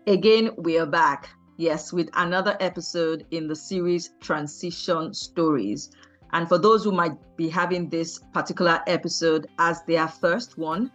Again, we are back. Yes, with another episode in the series Transition Stories. And for those who might be having this particular episode as their first one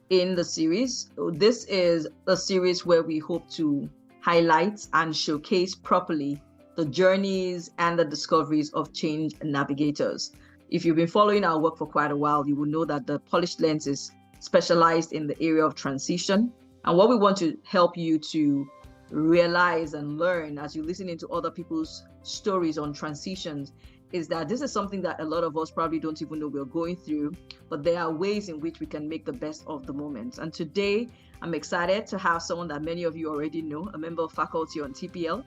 in the series, this is a series where we hope to highlight and showcase properly the journeys and the discoveries of change navigators. If you've been following our work for quite a while, you will know that the Polished Lens is specialized in the area of transition. And what we want to help you to realize and learn as you listen into other people's stories on transitions is that this is something that a lot of us probably don't even know we're going through, but there are ways in which we can make the best of the moment. And today, I'm excited to have someone that many of you already know, a member of faculty on TPL,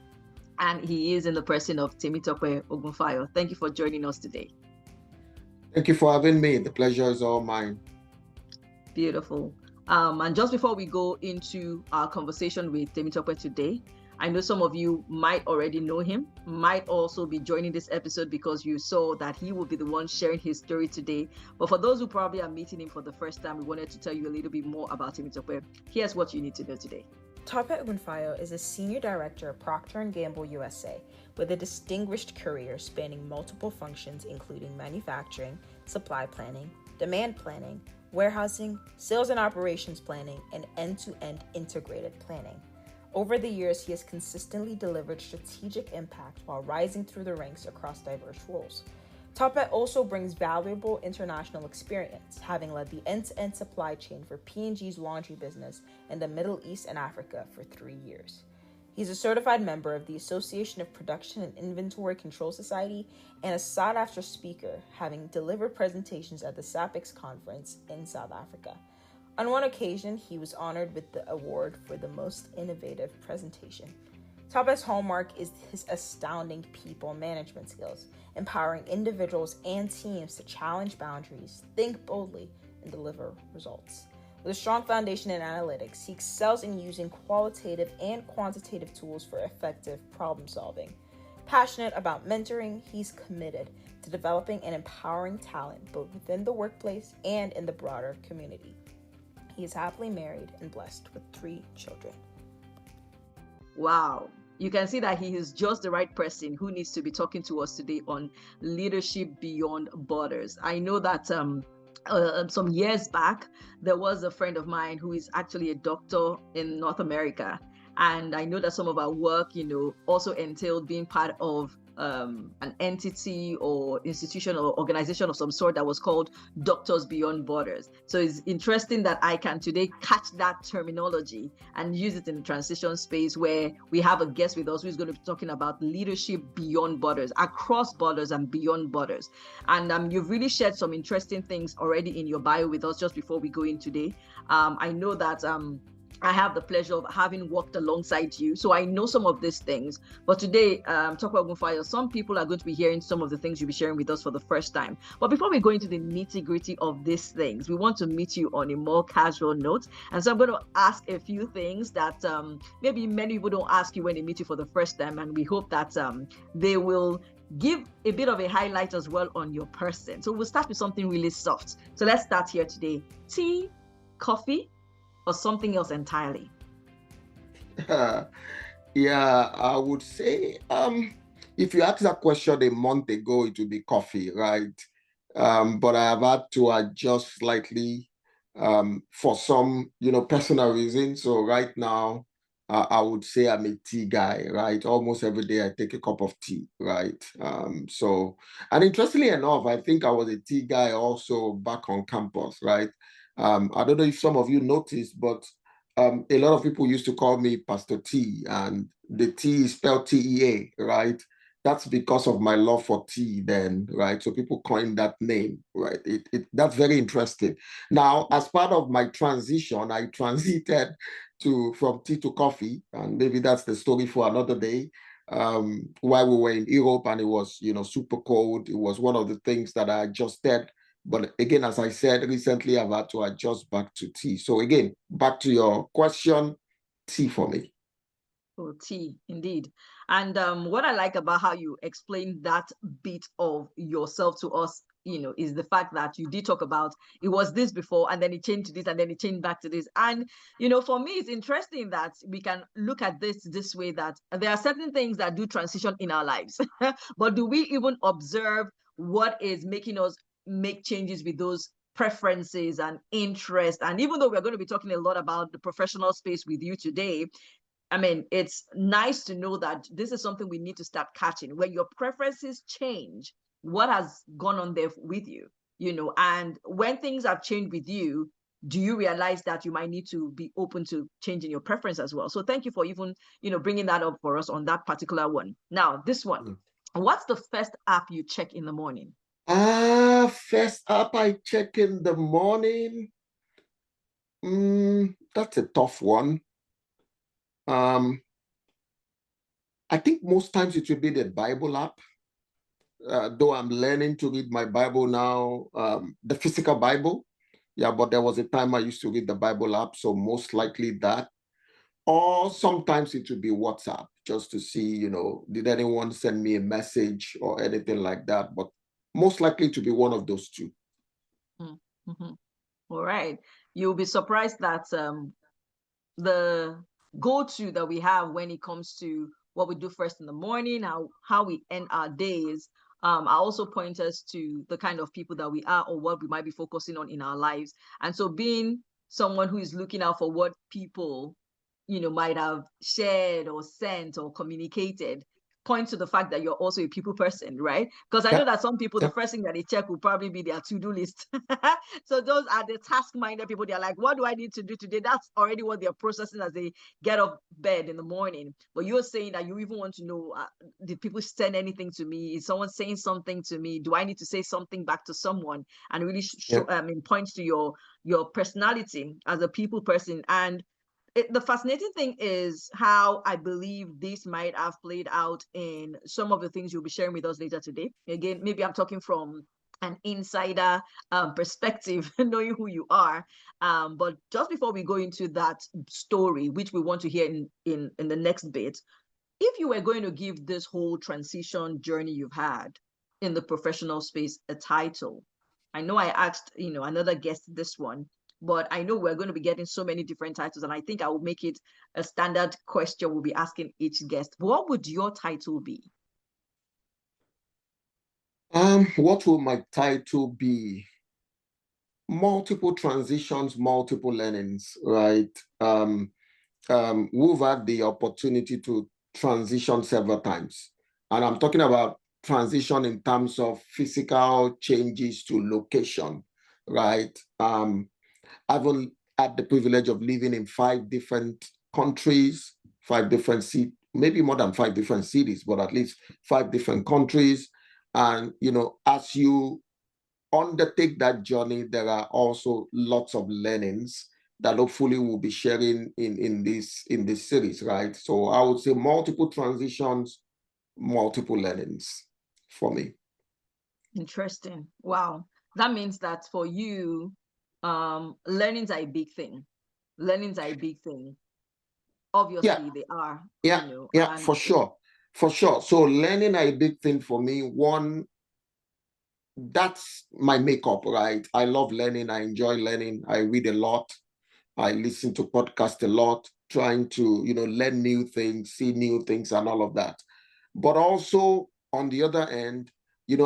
and he is in the person of Tope Ogunfayo. Thank you for joining us today. Thank you for having me. The pleasure is all mine. Beautiful. And just before we go into our conversation with Temitope today, I know some of you might already know him, might also be joining this episode because you saw that he will be the one sharing his story today. But for those who probably are meeting him for the first time, we wanted to tell you a little bit more about Temitope. Here's what you need to know today. Tope Ogunfayo is a senior director at Procter & Gamble USA with a distinguished career spanning multiple functions including manufacturing, supply planning, demand planning, warehousing, sales and operations planning, and end-to-end integrated planning. Over the years, he has consistently delivered strategic impact while rising through the ranks across diverse roles. Tope also brings valuable international experience, having led the end-to-end supply chain for P&G's laundry business in the Middle East and Africa for 3 years. He's a certified member of the Association of Production and Inventory Control Society and a sought-after speaker, having delivered presentations at the SAPEX conference in South Africa. On one occasion, he was honored with the award for the most innovative presentation. Tope's hallmark is his astounding people management skills, empowering individuals and teams to challenge boundaries, think boldly, and deliver results. With a strong foundation in analytics, he excels in using qualitative and quantitative tools for effective problem solving. Passionate about mentoring, he's committed to developing and empowering talent both within the workplace and in the broader community. He is happily married and blessed with 3 children. Wow. You can see that he is just the right person who needs to be talking to us today on leadership beyond borders. I know that some years back, there was a friend of mine who is actually a doctor in North America. And I know that some of our work, also entailed being part of an entity or institution or organization of some sort that was called Doctors Beyond Borders. So it's interesting that I can today catch that terminology and use it in the transition space where we have a guest with us who's going to be talking about leadership beyond borders, across borders and beyond borders. And you've really shared some interesting things already in your bio with us just before we go in today. I know that I have the pleasure of having worked alongside you, so I know some of these things. But today, Tope Ogunfayo, some people are going to be hearing some of the things you'll be sharing with us for the first time. But before we go into the nitty-gritty of these things, we want to meet you on a more casual note. And so I'm going to ask a few things that maybe many people don't ask you when they meet you for the first time, and we hope that they will give a bit of a highlight as well on your person. So we'll start with something really soft. So let's start here today. Tea, coffee, or something else entirely? Yeah, I would say if you asked that question a month ago, it would be coffee, right? But I have had to adjust slightly for some, personal reasons. So right now, I would say I'm a tea guy, right? Almost every day I take a cup of tea, right? And interestingly enough, I think I was a tea guy also back on campus, right? I don't know if some of you noticed, but a lot of people used to call me Pastor T, and the T is spelled TEA, right? That's because of my love for tea then, right? So people coined that name, right? That's very interesting. Now, as part of my transition, I transited from tea to coffee, and maybe that's the story for another day. While we were in Europe and it was, super cold, it was one of the things that I adjusted. But again, as I said, recently I've had to adjust back to tea. So again, back to your question, tea for me. Oh, tea, indeed. And what I like about how you explained that bit of yourself to us is the fact that you did talk about it was this before, and then it changed to this, and then it changed back to this. And for me, it's interesting that we can look at this way, that there are certain things that do transition in our lives, but do we even observe what is making us make changes with those preferences and interests? And even though we're going to be talking a lot about the professional space with you today, I mean, it's nice to know that this is something we need to start catching. When your preferences change, what has gone on there with you? And when things have changed with you, do you realize that you might need to be open to changing your preference as well? So thank you for even, bringing that up for us on that particular one. Now, this one, what's the first app you check in the morning? First app I check in the morning. That's a tough one. I think most times it will be the Bible app. Though I'm learning to read my Bible now, the physical Bible. Yeah, but there was a time I used to read the Bible app, so most likely that. Or sometimes it will be WhatsApp, just to see, did anyone send me a message or anything like that. But most likely to be one of those two. Mm-hmm. All right. You'll be surprised that the go-to that we have when it comes to what we do first in the morning, how we end our days, I also point us to the kind of people that we are, or what we might be focusing on in our lives. And so being someone who is looking out for what people, might have shared or sent or communicated, points to the fact that you're also a people person, right? Because I know that some people, the first thing that they check will probably be their to-do list. So those are the task-minded people. They're like, what do I need to do today? That's already what they're processing as they get up bed in the morning. But you're saying that you even want to know, did people send anything to me? Is someone saying something to me? Do I need to say something back to someone? And really points to your personality as a people person. And the fascinating thing is how I believe this might have played out in some of the things you'll be sharing with us later today. Again, maybe I'm talking from an insider perspective, knowing who you are. But just before we go into that story, which we want to hear in the next bit, if you were going to give this whole transition journey you've had in the professional space a title, I know I asked, another guest this one, but I know we're going to be getting so many different titles, and I think I will make it a standard question we'll be asking each guest. What would your title be? What will my title be? Multiple transitions, multiple learnings, right? We've had the opportunity to transition several times. And I'm talking about transition in terms of physical changes to location, right? I've had the privilege of living in 5 different countries, 5 different cities, maybe more than 5 different cities, but at least 5 different countries. And, as you undertake that journey, there are also lots of learnings that hopefully we'll be sharing in this series, right? So I would say multiple transitions, multiple learnings for me. Interesting. Wow. That means that for you, learnings are a big thing. Learnings are a big thing. Obviously, they are. For sure. For sure. So learning are a big thing for me. One, that's my makeup, right? I love learning. I enjoy learning. I read a lot. I listen to podcasts a lot, trying to, learn new things, see new things and all of that. But also on the other end,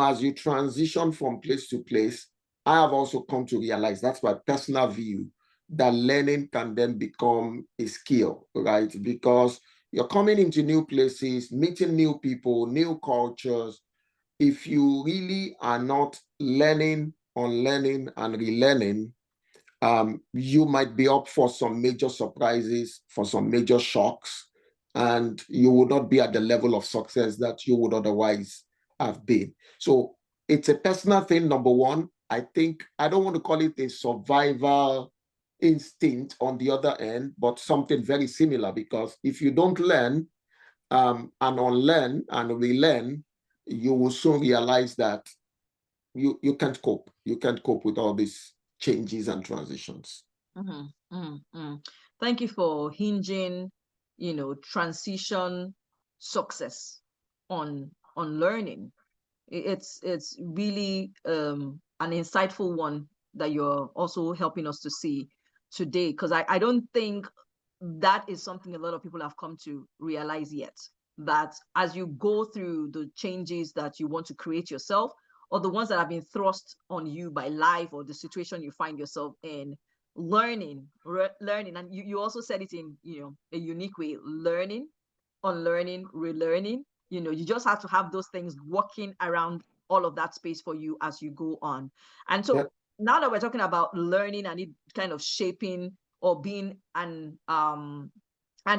as you transition from place to place, I have also come to realize, that's my personal view, that learning can then become a skill, right? Because you're coming into new places, meeting new people, new cultures. If you really are not learning, unlearning, and relearning, you might be up for some major surprises, for some major shocks, and you will not be at the level of success that you would otherwise have been. So it's a personal thing, number one. I think I don't want to call it a survival instinct on the other end, but something very similar, because if you don't learn and unlearn and relearn, you will soon realize that you can't cope. You can't cope with all these changes and transitions. Mm-hmm. Mm-hmm. Thank you for hinging, transition success on learning. It's really an insightful one that you're also helping us to see today, because I don't think that is something a lot of people have come to realize yet, that as you go through the changes that you want to create yourself, or the ones that have been thrust on you by life or the situation you find yourself in, learning, and you also said it in a unique way: learning, unlearning, relearning. You just have to have those things working around all of that space for you as you go on. And so now that we're talking about learning and it kind of shaping or being an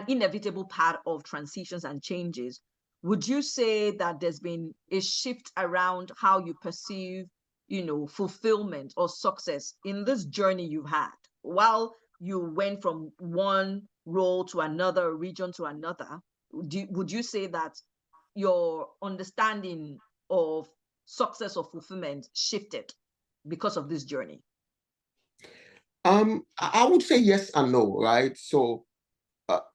inevitable part of transitions and changes, would you say that there's been a shift around how you perceive, fulfillment or success in this journey you've had while you went from one role to another, region to another? Would you say that your understanding of success or fulfillment shifted because of this journey? I would say yes and no, right? So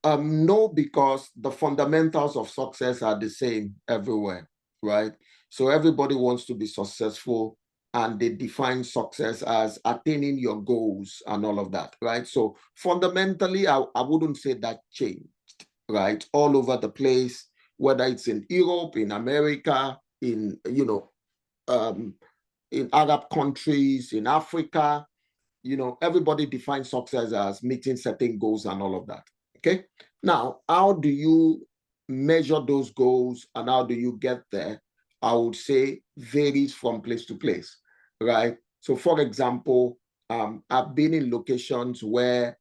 no, because the fundamentals of success are the same everywhere, right? So everybody wants to be successful, and they define success as attaining your goals and all of that, right? So fundamentally, I wouldn't say that changed, right? All over the place, whether it's in Europe, in America, in in Arab countries, in Africa, everybody defines success as meeting certain goals and all of that. Okay. Now, how do you measure those goals and how do you get there? I would say varies from place to place, right? So, for example, I've been in locations where,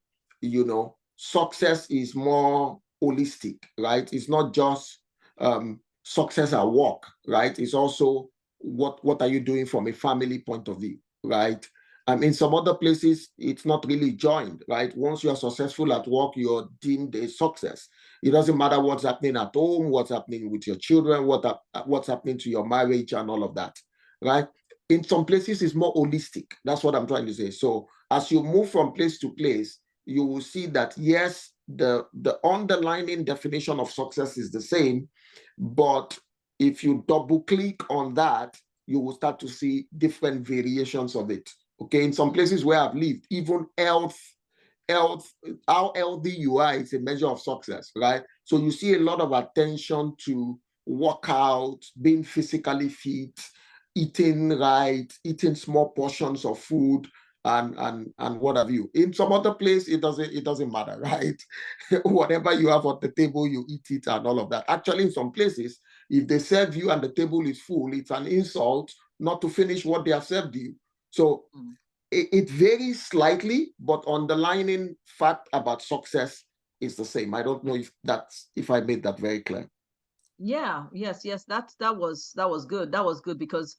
success is more holistic, right? It's not just success at work, right? It's also what are you doing from a family point of view, right? In some other places, it's not really joined, right? Once you are successful at work, you're deemed a success. It doesn't matter what's happening at home, what's happening with your children, what's happening to your marriage and all of that, right? In some places, it's more holistic. That's what I'm trying to say. So as you move from place to place, you will see that, yes, the underlying definition of success is the same, but if you double click on that, you will start to see different variations of it. Okay, in some places where I've lived, even health, how healthy you are is a measure of success, right? So you see a lot of attention to workout, being physically fit, eating right, eating small portions of food, and what have you. In some other place, it doesn't matter, right? Whatever you have on the table, you eat it and all of that. Actually, in some places, if they serve you and the table is full, it's an insult not to finish what they have served you. So it varies slightly, but underlying fact about success is the same. I don't know if I made that very clear. Yeah, yes, that was good. That was good because,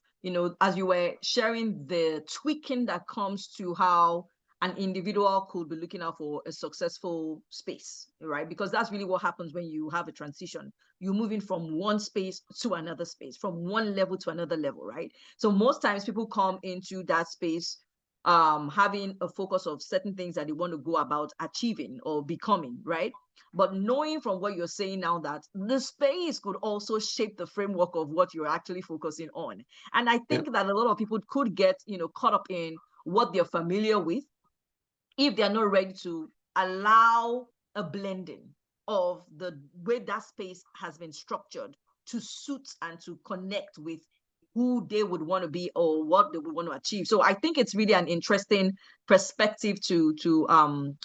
as you were sharing the tweaking that comes to how an individual could be looking out for a successful space, right? Because that's really what happens when you have a transition. You're moving from one space to another space, from one level to another level, right? So most times people come into that space having a focus of certain things that they want to go about achieving or becoming, right? But knowing from what you're saying now that the space could also shape the framework of what you're actually focusing on. And I think that a lot of people could get, caught up in what they're familiar with if they're not ready to allow a blending of the way that space has been structured to suit and to connect with who they would want to be or what they would want to achieve. So I think it's really an interesting perspective to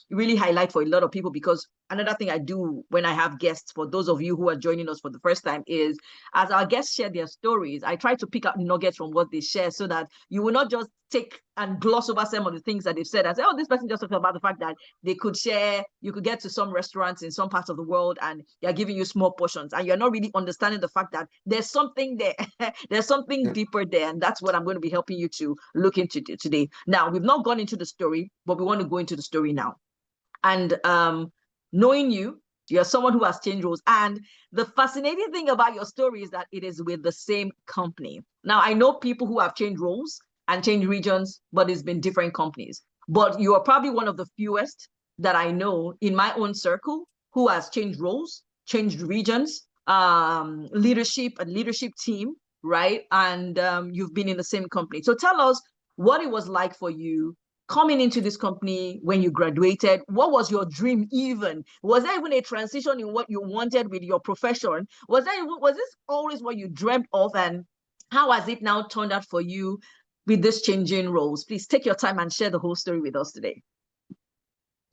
really highlight for a lot of people, because another thing I do when I have guests, for those of you who are joining us for the first time, is as our guests share their stories, I try to pick up nuggets from what they share so that you will not just take and gloss over some of the things that they've said and say, oh, this person just talked about the fact that they could share, you could get to some restaurants in some parts of the world and they're giving you small portions and you're not really understanding the fact that there's something there. There's something deeper there. And that's what I'm going to be helping you to look into today. Now, we've not gone into the story, but we want to go into the story now. And knowing you're someone who has changed roles. And the fascinating thing about your story is that it is with the same company. Now, I know people who have changed roles and changed regions, but it's been different companies. But you are probably one of the fewest that I know in my own circle who has changed roles, changed regions, leadership team, right? And you've been in the same company. So tell us what it was like for you coming into this company when you graduated. What was your dream even? Was there even a transition in what you wanted with your profession? Was this always what you dreamt of? And how has it now turned out for you with this changing roles? Please take your time and share the whole story with us today.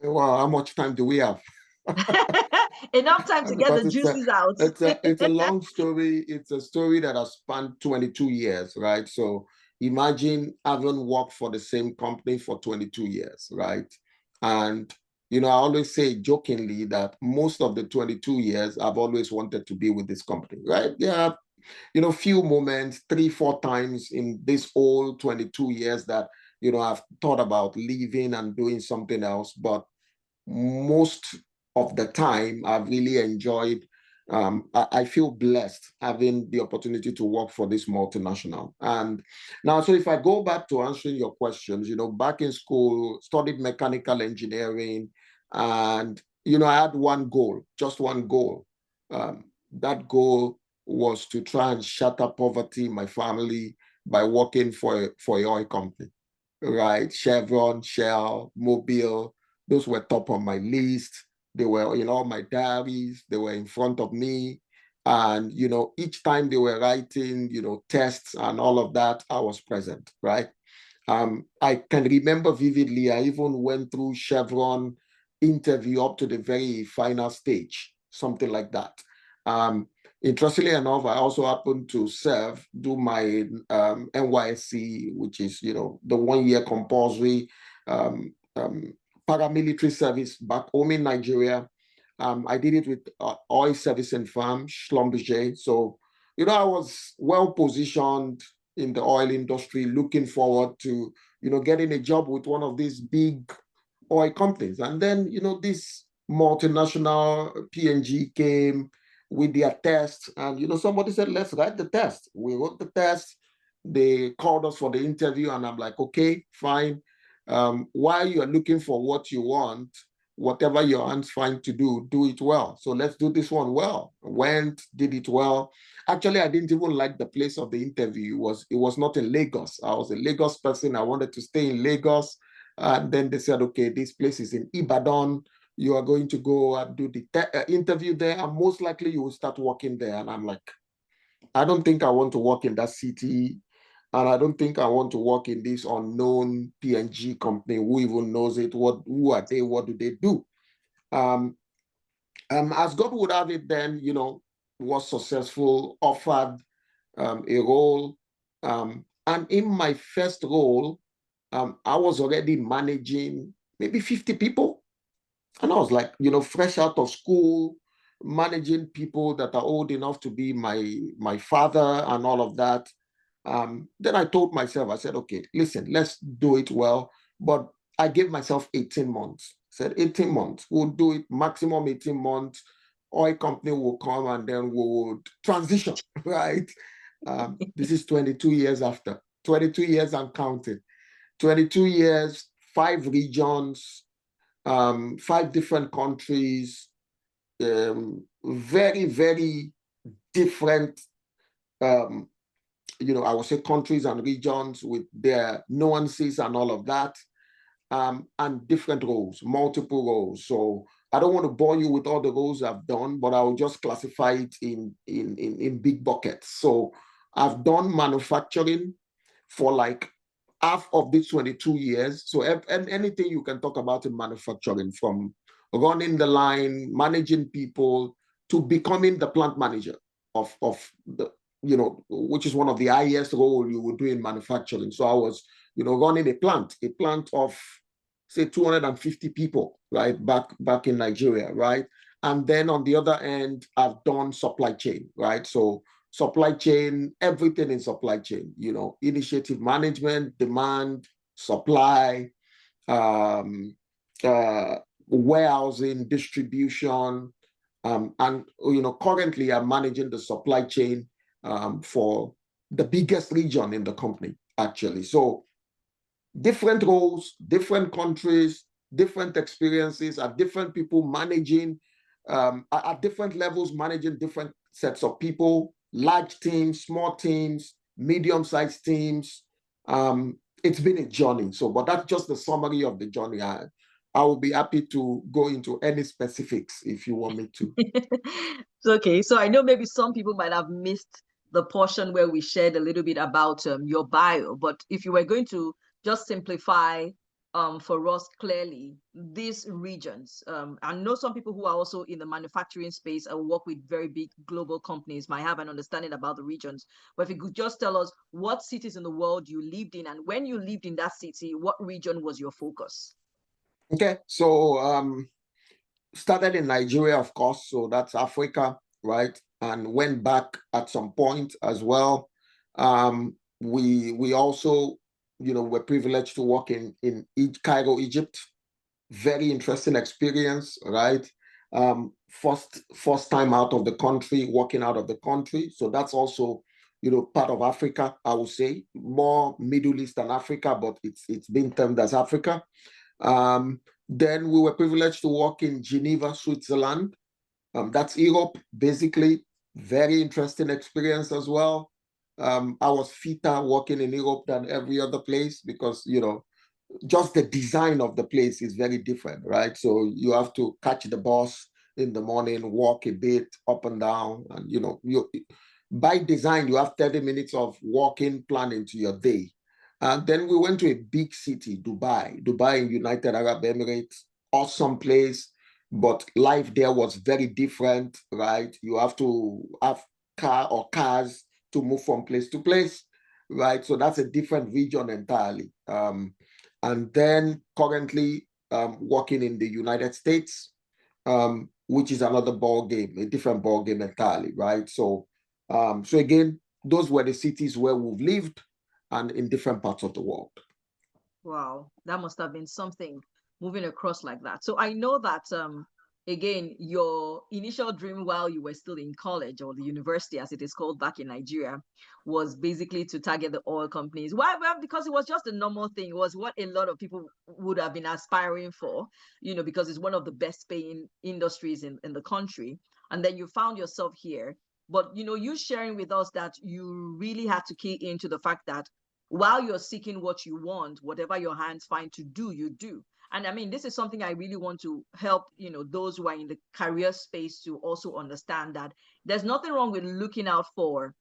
Well, how much time do we have? Enough time to get Because the juices out. it's a long story. It's a story that has spanned 22 years, right? So imagine having worked for the same company for 22 years, right? And I always say jokingly that most of the 22 years I've always wanted to be with this company, right? Yeah, few moments, 3, 4 times in this whole 22 years that I've thought about leaving and doing something else, but most of the time I've really enjoyed. I feel blessed having the opportunity to work for this multinational. And now, so if I go back to answering your questions, back in school, studied mechanical engineering, and I had one goal, just one goal. That goal was to try and shatter poverty in my family by working for a oil company, right? Chevron, Shell, Mobil, those were top on my list. They were in all my diaries. They were in front of me. And, each time they were writing, tests and all of that, I was present, right? I can remember vividly, I even went through Chevron interview up to the very final stage, something like that. Interestingly enough, I also happened to do my NYSC, which is, the 1-year compulsory paramilitary service back home in Nigeria. I did it with oil servicing firm, Schlumberger. So, I was well positioned in the oil industry, looking forward to, getting a job with one of these big oil companies. And then, this multinational P&G came with their test. And, somebody said, let's write the test. We wrote the test. They called us for the interview. And I'm like, okay, fine. While you're looking for what you want, whatever your hands find to do it well. So let's do this one well. Went, did it well. Actually, I didn't even like the place of the interview. It was not in Lagos. I was a Lagos person. I wanted to stay in Lagos. And then they said, okay, this place is in Ibadan. You are going to go and do the interview there, and most likely you will start working there. And I'm like, I don't think I want to work in that city. And I don't think I want to work in this unknown P&G company. Who even knows it? Who are they? What do they do? As God would have it then, was successful, offered a role. And in my first role, I was already managing maybe 50 people. And I was like, fresh out of school, managing people that are old enough to be my father and all of that. Then I told myself, I said, okay, listen, let's do it well. But I gave myself 18 months. I said 18 months. We'll do it maximum 18 months. Oil company will come and then we would transition, right? This is 22 years after. 22 years and counting. 22 years, 5 regions, 5 different countries, very, very different I would say countries and regions with their nuances and all of that, and different roles, multiple roles. So I don't want to bore you with all the roles I've done, but I will just classify it in big buckets. So I've done manufacturing for like half of these 22 years. So anything you can talk about in manufacturing, from running the line, managing people, to becoming the plant manager of the, which is one of the highest role you would do in manufacturing. So I was, running a plant of, say, 250 people, right, back in Nigeria, right? And then on the other end, I've done supply chain, right? So supply chain, everything in supply chain, initiative management, demand, supply, warehousing, distribution, and currently I'm managing the supply chain for the biggest region in the company, actually. So different roles, different countries, different experiences, and different people managing at different levels, managing different sets of people, large teams, small teams, medium-sized teams. It's been a journey. So, but that's just the summary of the journey. I will be happy to go into any specifics if you want me to. It's okay. So I know maybe some people might have missed the portion where we shared a little bit about your bio, but if you were going to just simplify for us clearly these regions, I know some people who are also in the manufacturing space and work with very big global companies might have an understanding about the regions. But if you could just tell us what cities in the world you lived in, and when you lived in that city, what region was your focus? Okay, so started in Nigeria, of course, so that's Africa, right? And went back at some point as well. We also, were privileged to work in Cairo, Egypt. Very interesting experience, right? First time out of the country, working out of the country. So that's also, part of Africa, I would say, more Middle East than Africa, but it's been termed as Africa. Then we were privileged to work in Geneva, Switzerland. That's Europe, basically. Very interesting experience as well. I was fitter working in Europe than every other place because, just the design of the place is very different, right? So you have to catch the bus in the morning, walk a bit up and down. And, by design, you have 30 minutes of walking plan into your day. And then we went to a big city, Dubai in United Arab Emirates, awesome place, but life there was very different, right? You have to have cars to move from place to place, right? So that's a different region entirely. And then currently working in the United States, which is another ball game, a different ball game entirely, right? So again, those were the cities where we've lived and in different parts of the world. Wow, that must have been something moving across like that. So I know that again, your initial dream while you were still in college, or the university as it is called back in Nigeria, was basically to target the oil companies. Why? Well, because it was just a normal thing. It was what a lot of people would have been aspiring for, because it's one of the best paying industries in the country. And then you found yourself here. But you sharing with us that you really had to key into the fact that while you're seeking what you want, whatever your hands find to do, you do. And I mean, this is something I really want to help, those who are in the career space to also understand that there's nothing wrong with looking out for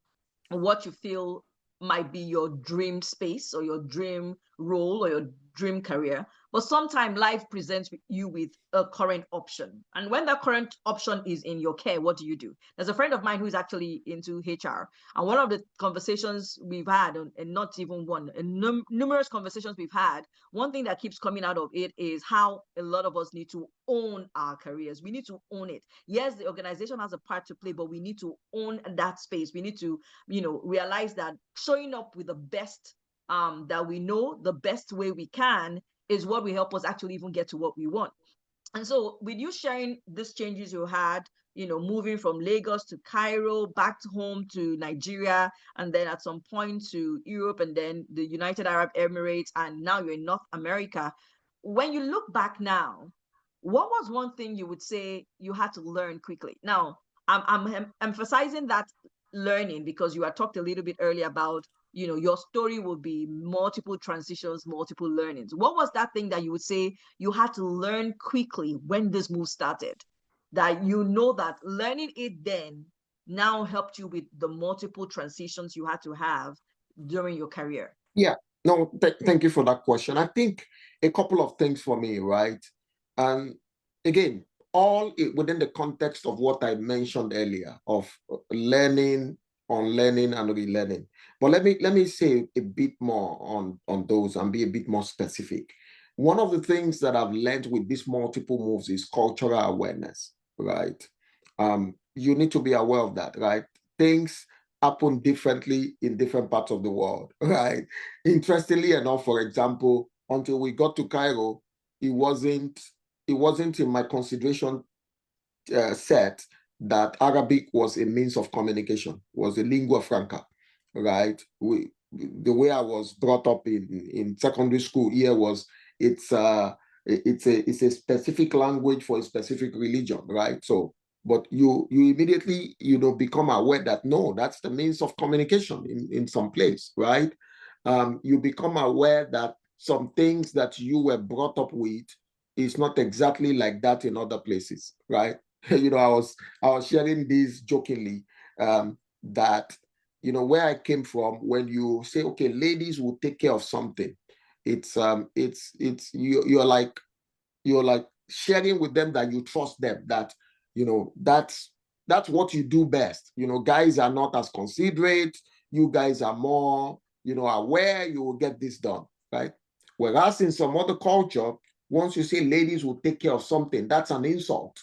what you feel might be your dream space or your dream role or your dream career. But sometimes life presents you with a current option. And when that current option is in your care, what do? There's a friend of mine who's actually into HR. And one of the conversations we've had, and not even one, numerous conversations we've had, one thing that keeps coming out of it is how a lot of us need to own our careers. We need to own it. Yes, the organization has a part to play, but we need to own that space. We need to, realize that showing up with the best that we know, the best way we can, is what will help us actually even get to what we want. And so with you sharing these changes you had, moving from Lagos to Cairo, back home to Nigeria, and then at some point to Europe, and then the United Arab Emirates, and now you're in North America. When you look back now, what was one thing you would say you had to learn quickly? Now, I'm emphasizing that learning because you had talked a little bit earlier about your story will be multiple transitions, multiple learnings. What was that thing that you would say you had to learn quickly when this move started, that that learning it then now helped you with the multiple transitions you had to have during your career? Yeah, no, thank you for that question. I think a couple of things for me, right? And again, all within the context of what I mentioned earlier of learning, unlearning, and relearning. But let me say a bit more on those and be a bit more specific. One of the things that I've learned with these multiple moves is cultural awareness, right? You need to be aware of that, right? Things happen differently in different parts of the world, right? Interestingly enough, for example, until we got to Cairo, it wasn't in my consideration set that Arabic was a means of communication, was a lingua franca, right? The way I was brought up in secondary school here was it's a specific language for a specific religion, right? So but you immediately, become aware that no, that's the means of communication in some place, right? You become aware that some things that you were brought up with is not exactly like that in other places, right? I was sharing this jokingly, that where I came from, when you say, okay, ladies will take care of something, you're like sharing with them that you trust them, that that's what you do best. Guys are not as considerate. You guys are more aware. You will get this done, right? Whereas in some other culture, once you say ladies will take care of something, that's an insult.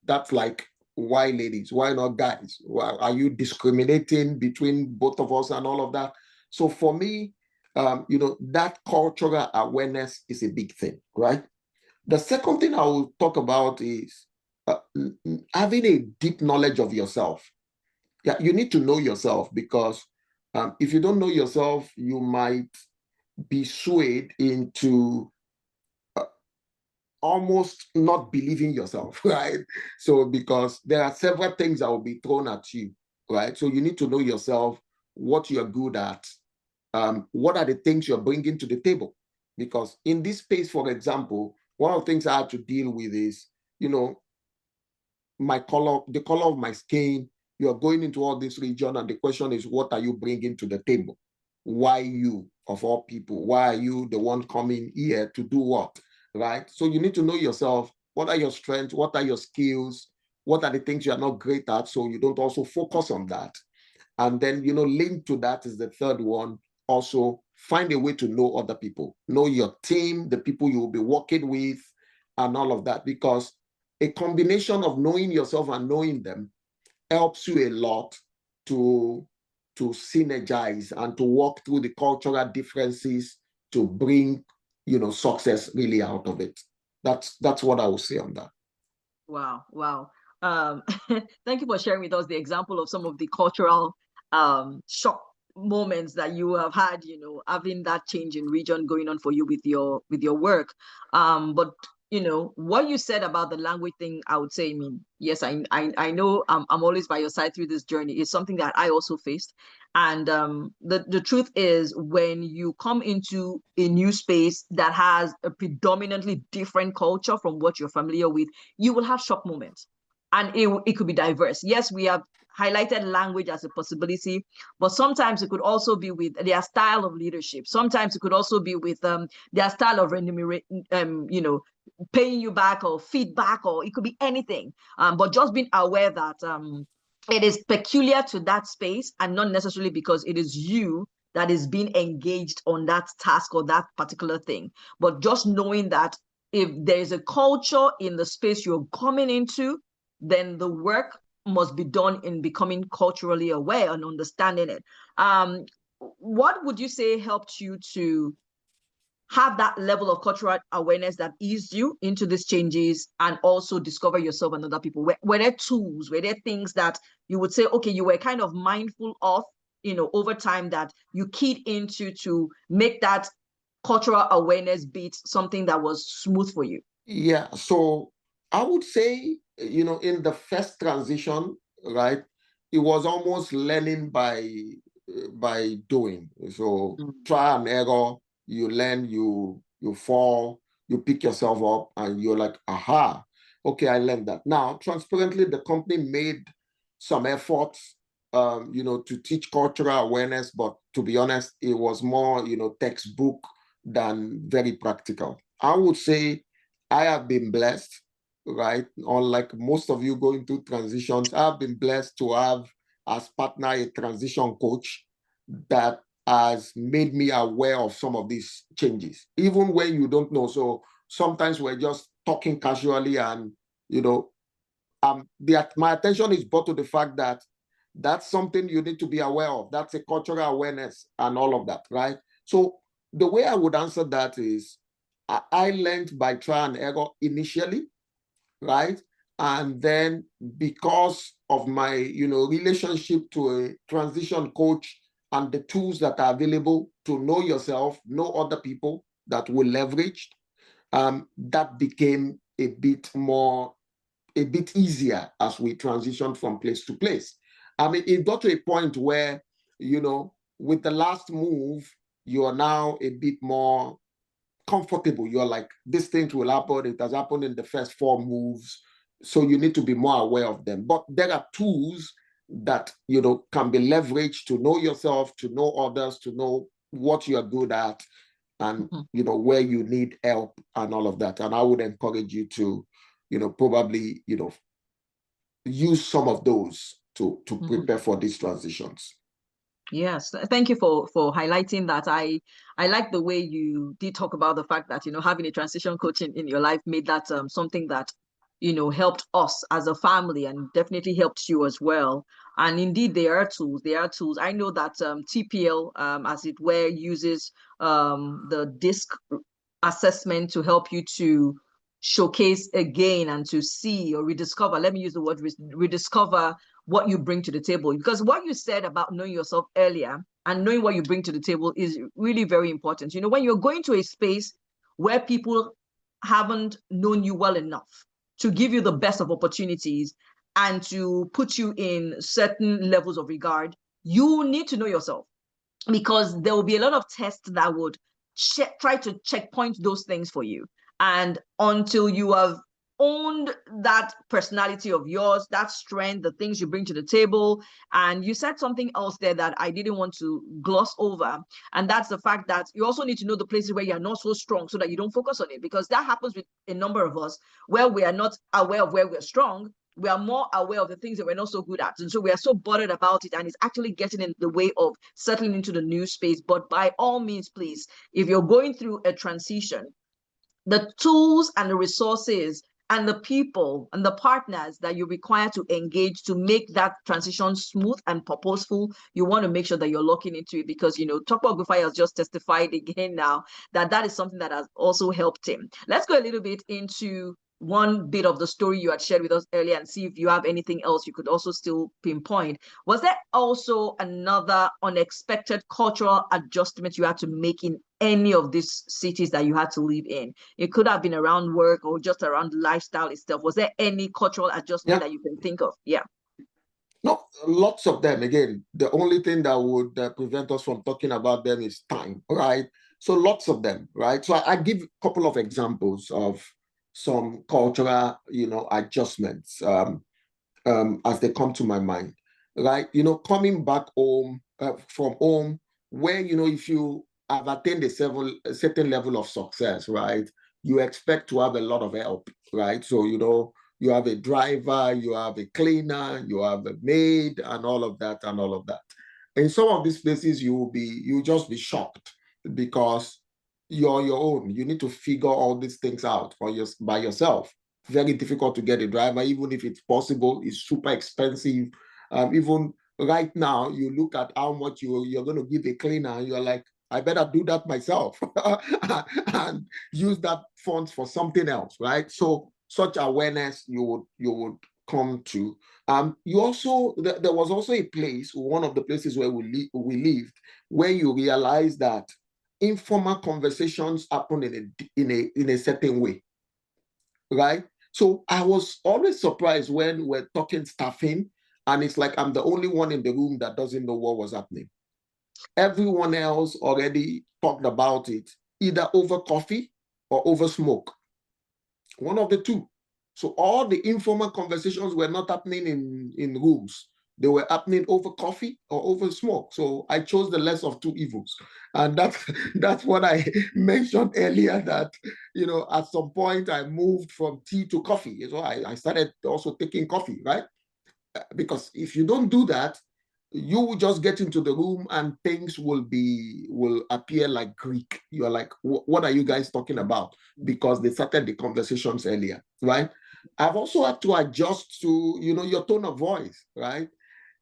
That's like, why ladies? Why not guys? Why are you discriminating between both of us and all of that? So for me, that cultural awareness is a big thing, right? The second thing I will talk about is having a deep knowledge of yourself. Yeah, you need to know yourself, because if you don't know yourself, you might be swayed into almost not believing yourself, right? So, because there are several things that will be thrown at you, right? So you need to know yourself, what you're good at, what are the things you're bringing to the table. Because in this space, for example, one of the things I had to deal with is, my color, the color of my skin. You're going into all this region, and the question is, what are you bringing to the table? Why you, of all people? Why are you the one coming here to do what? Right? So you need to know yourself. What are your strengths? What are your skills? What are the things you are not great at? So you don't also focus on that. And then, linked to that is the third one. Also, find a way to know other people, know your team, the people you will be working with, and all of that. Because a combination of knowing yourself and knowing them helps you a lot to synergize and to work through the cultural differences to bring, success really out of it. That's what I will say on that. Wow, wow. Um, thank you for sharing with us the example of some of the cultural shock moments that you have had, having that change in region going on for you with your work. But what you said about the language thing, I would say, I mean, yes, I know I'm always by your side through this journey. It's something that I also faced. And the truth is, when you come into a new space that has a predominantly different culture from what you're familiar with, you will have shock moments, and it could be diverse. Yes, we have highlighted language as a possibility, but sometimes it could also be with their style of leadership. Sometimes it could also be with their style of paying you back or feedback, or it could be anything. But just being aware that it is peculiar to that space, and not necessarily because it is you that is being engaged on that task or that particular thing, but just knowing that if there is a culture in the space you're coming into, then the work must be done in becoming culturally aware and understanding it. What would you say helped you to have that level of cultural awareness that eased you into these changes, and also discover yourself and other people? Were there tools, were there things that you would say, okay, you were kind of mindful of, over time, that you keyed into to make that cultural awareness bit something that was smooth for you? Yeah, so I would say, in the first transition, right, it was almost learning by doing. So try and error, you learn, you fall, you pick yourself up, and you're like, aha, okay, I learned that. Now, transparently, the company made some efforts, to teach cultural awareness, but to be honest, it was more, textbook than very practical. I would say I have been blessed, right? Unlike most of you going through transitions, I've been blessed to have as partner a transition coach that has made me aware of some of these changes, even when you don't know. So sometimes we're just talking casually, and my attention is brought to the fact that that's something you need to be aware of. That's a cultural awareness and all of that, right? So the way I would answer that is, I learned by try and error initially, right? And then because of my, relationship to a transition coach and the tools that are available to know yourself, know other people that will leverage, that became a bit more a bit easier as we transition from place to place. I mean, it got to a point where, you know, with the last move, you are now a bit more comfortable. You're like, this thing will happen. It has happened in the first 4 moves. So you need to be more aware of them. But there are tools that, you know, can be leveraged to know yourself, to know others, to know what you're good at, and, you know, where you need help and all of that. And I would encourage you to, you know, probably, you know, use some of those to prepare for these transitions. Yes, thank you for highlighting that. I like the way you did talk about the fact that, you know, having a transition coach in your life made that something that, you know, helped us as a family and definitely helped you as well. And indeed, there are tools. There are tools. I know that TPL, as it were, uses the DISC assessment to help you to showcase again and to see or rediscover. Let me use the word rediscover what you bring to the table, because what you said about knowing yourself earlier and knowing what you bring to the table is really very important. You know, when you're going to a space where people haven't known you well enough to give you the best of opportunities and to put you in certain levels of regard, you need to know yourself, because there will be a lot of tests that would try to checkpoint those things for you. And until you have owned that personality of yours, that strength, the things you bring to the table. And you said something else there that I didn't want to gloss over. And that's the fact that you also need to know the places where you're not so strong so that you don't focus on it, because that happens with a number of us where we are not aware of where we're strong. We are more aware of the things that we're not so good at. And so we are so bothered about it, and it's actually getting in the way of settling into the new space. But by all means, please, if you're going through a transition, the tools and the resources and the people and the partners that you require to engage to make that transition smooth and purposeful, you want to make sure that you're looking into it, because, you know, Tope Ogunfayo has just testified again now that that is something that has also helped him. Let's go a little bit into one bit of the story you had shared with us earlier and see if you have anything else you could also still pinpoint. Was there also another unexpected cultural adjustment you had to make in any of these cities that you had to live in? It could have been around work or just around lifestyle itself. Was there any cultural adjustment that you can think of? Yeah. No, lots of them. Again, the only thing that would prevent us from talking about them is time, right? So lots of them, right? So I give a couple of examples of some cultural, you know, adjustments as they come to my mind, right? You know, coming back home from home, where, you know, if you have attained a certain level of success, right, you expect to have a lot of help, right? So, you know, you have a driver, you have a cleaner, you have a maid, and all of that, and all of that. In some of these places, you'll just be shocked because you're your own. You need to figure all these things out by yourself. Very difficult to get a driver, even if it's possible. It's super expensive. Even right now, you look at how much you're going to give a cleaner, and you're like, I better do that myself and use that funds for something else, right? So such awareness you would come to. You also there was also a place, one of the places where we lived, where you realize that informal conversations happen in a certain way, right? So I was always surprised when we're talking staffing, and it's like I'm the only one in the room that doesn't know what was happening. Everyone else already talked about it, either over coffee or over smoke. One of the two. So all the informal conversations were not happening in rooms. They were happening over coffee or over smoke. So I chose the less of two evils. And that's what I mentioned earlier, that, you know, at some point I moved from tea to coffee. So I started also taking coffee, right? Because if you don't do that, you will just get into the room and things will appear like Greek. You're like, what are you guys talking about? Because they started the conversations earlier, right? I've also had to adjust to, you know, your tone of voice, right?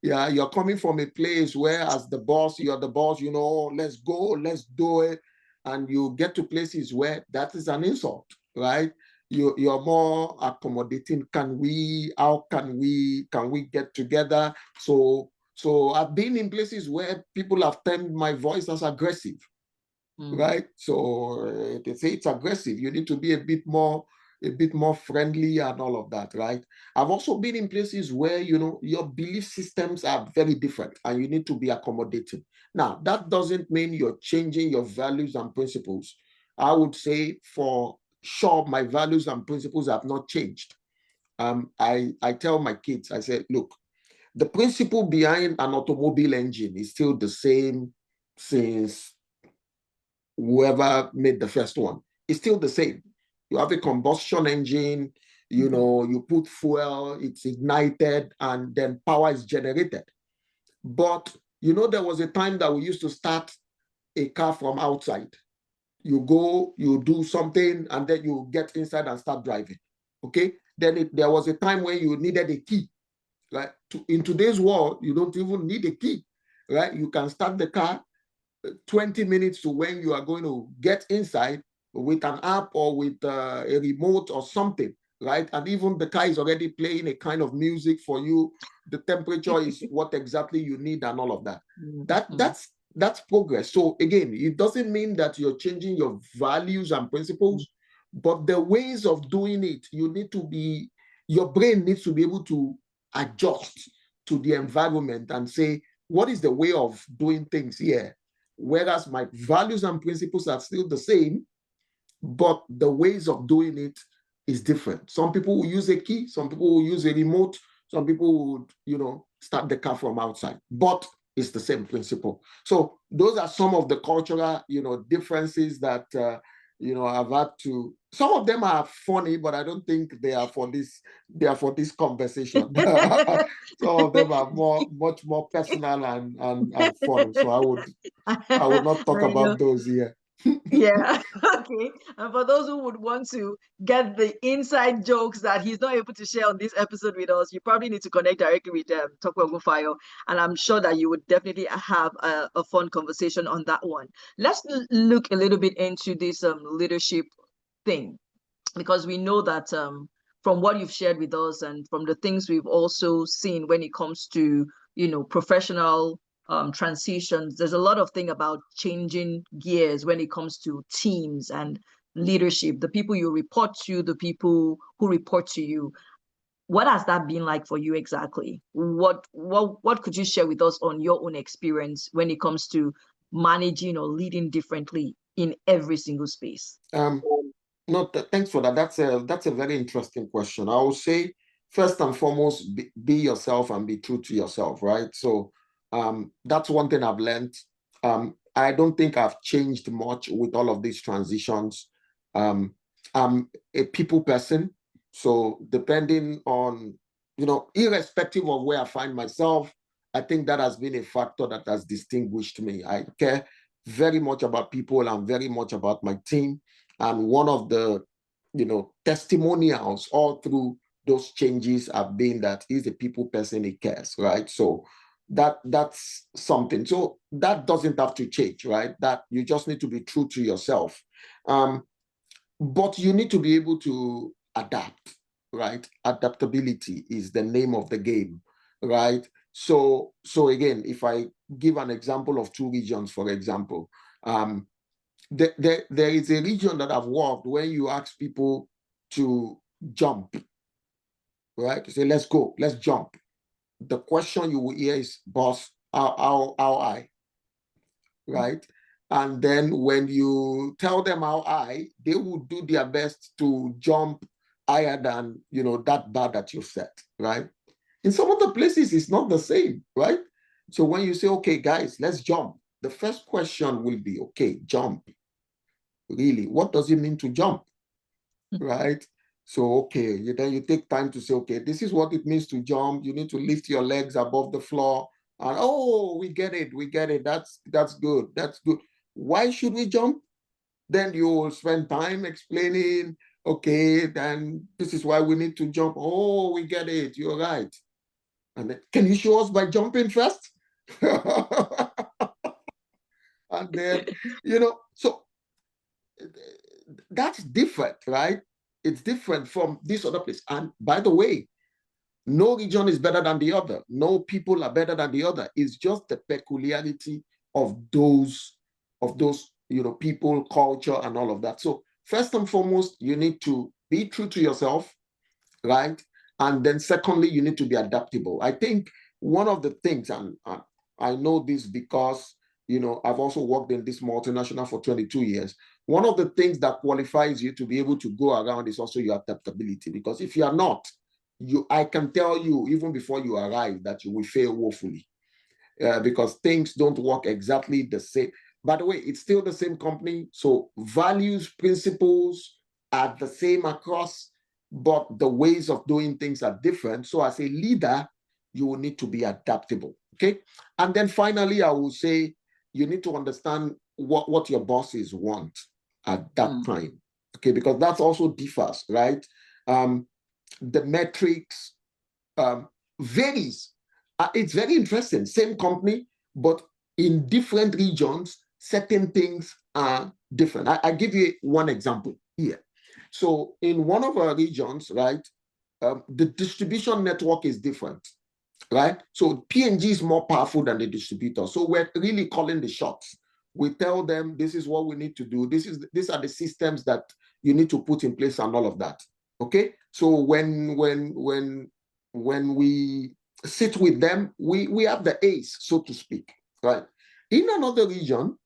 Yeah, you're coming from a place where as the boss, you're the boss, you know, let's go, let's do it. And you get to places where that is an insult, right? You're more accommodating. How can we get together? So I've been in places where people have termed my voice as aggressive, right? So they say it's aggressive. You need to be a bit more, a bit more friendly and all of that, right? I've also been in places where, your belief systems are very different and you need to be accommodating. Now, that doesn't mean you're changing your values and principles. I would say for sure, my values and principles have not changed. I tell my kids, I say, look, the principle behind an automobile engine is still the same since whoever made the first one. It's still the same. You have a combustion engine, you put fuel, it's ignited, and then power is generated. But, there was a time that we used to start a car from outside. You go, you do something, and then you get inside and start driving. Okay? Then there was a time when you needed a key. Right? In today's world, you don't even need a key. Right? You can start the car 20 minutes to when you are going to get inside with an app or with a remote or something, right? And even the car is already playing a kind of music for you. The temperature is what exactly you need and all of that. That's progress. So again, it doesn't mean that you're changing your values and principles, but the ways of doing it, your brain needs to be able to adjust to the environment and say, what is the way of doing things here? Whereas my values and principles are still the same, but the ways of doing it is different. Some people will use a key, some people will use a remote, some people would, start the car from outside, but it's the same principle. So those are some of the cultural, differences that, I've had to, some of them are funny, but I don't think they are for this conversation. Some of them are much more personal and fun. So I would not talk about those here. Yeah. Okay. And for those who would want to get the inside jokes that he's not able to share on this episode with us, you probably need to connect directly with Tope Ogunfayo, and I'm sure that you would definitely have a fun conversation on that one. Let's look a little bit into this leadership thing, because we know that from what you've shared with us and from the things we've also seen when it comes to professional transitions, there's a lot of thing about changing gears when it comes to teams and leadership, the people you report to, the people who report to you. What has that been like for you exactly? What could you share with us on your own experience when it comes to managing or leading differently in every single space? No, thanks for that. That's a very interesting question. I would say, first and foremost, be yourself and be true to yourself, right? So that's one thing I've learned. I don't think I've changed much with all of these transitions. I'm a people person. So depending on, irrespective of where I find myself, I think that has been a factor that has distinguished me. I care very much about people and very much about my team. And one of the, testimonials all through those changes have been that he's a people person, he cares, right? So that's something. So that doesn't have to change, right? That you just need to be true to yourself. But you need to be able to adapt, right? Adaptability is the name of the game, right? So again, if I give an example of two regions, for example, there is a region that I've worked when you ask people to jump, right? You say, let's go, let's jump. The question you will hear is, boss, how high, right? And then when you tell them how high, they will do their best to jump higher than, that bar that you set, right? In some other places, it's not the same, right? So when you say, okay, guys, let's jump, the first question will be, okay, jump. Really, what does it mean to jump, right? So, okay, then you take time to say, okay, this is what it means to jump. You need to lift your legs above the floor. And, oh, we get it. That's good. That's good. Why should we jump? Then you will spend time explaining, okay, then this is why we need to jump. Oh, we get it. You're right. And then, can you show us by jumping first? And then, so that's different, right? It's different from this other place. And by the way, no region is better than the other. No people are better than the other. It's just the peculiarity of those, people, culture, and all of that. So first and foremost, you need to be true to yourself, right? And then secondly, you need to be adaptable. I think one of the things, and I know this because, I've also worked in this multinational for 22 years. One of the things that qualifies you to be able to go around is also your adaptability. Because if you are not, I can tell you, even before you arrive, that you will fail woefully. Because things don't work exactly the same. By the way, it's still the same company. So values, principles are the same across, but the ways of doing things are different. So as a leader, you will need to be adaptable. Okay. And then finally, I will say you need to understand what your bosses want at that time. Okay, because that also differs, right? The metrics varies. It's very interesting. Same company, but in different regions, certain things are different. I give you one example here. So in one of our regions, right, the distribution network is different, right? So P&G is more powerful than the distributor. So we're really calling the shots. We tell them this is what we need to do. These are the systems that you need to put in place and all of that. Okay. So when we sit with them, we have the ace, so to speak, right? In another region,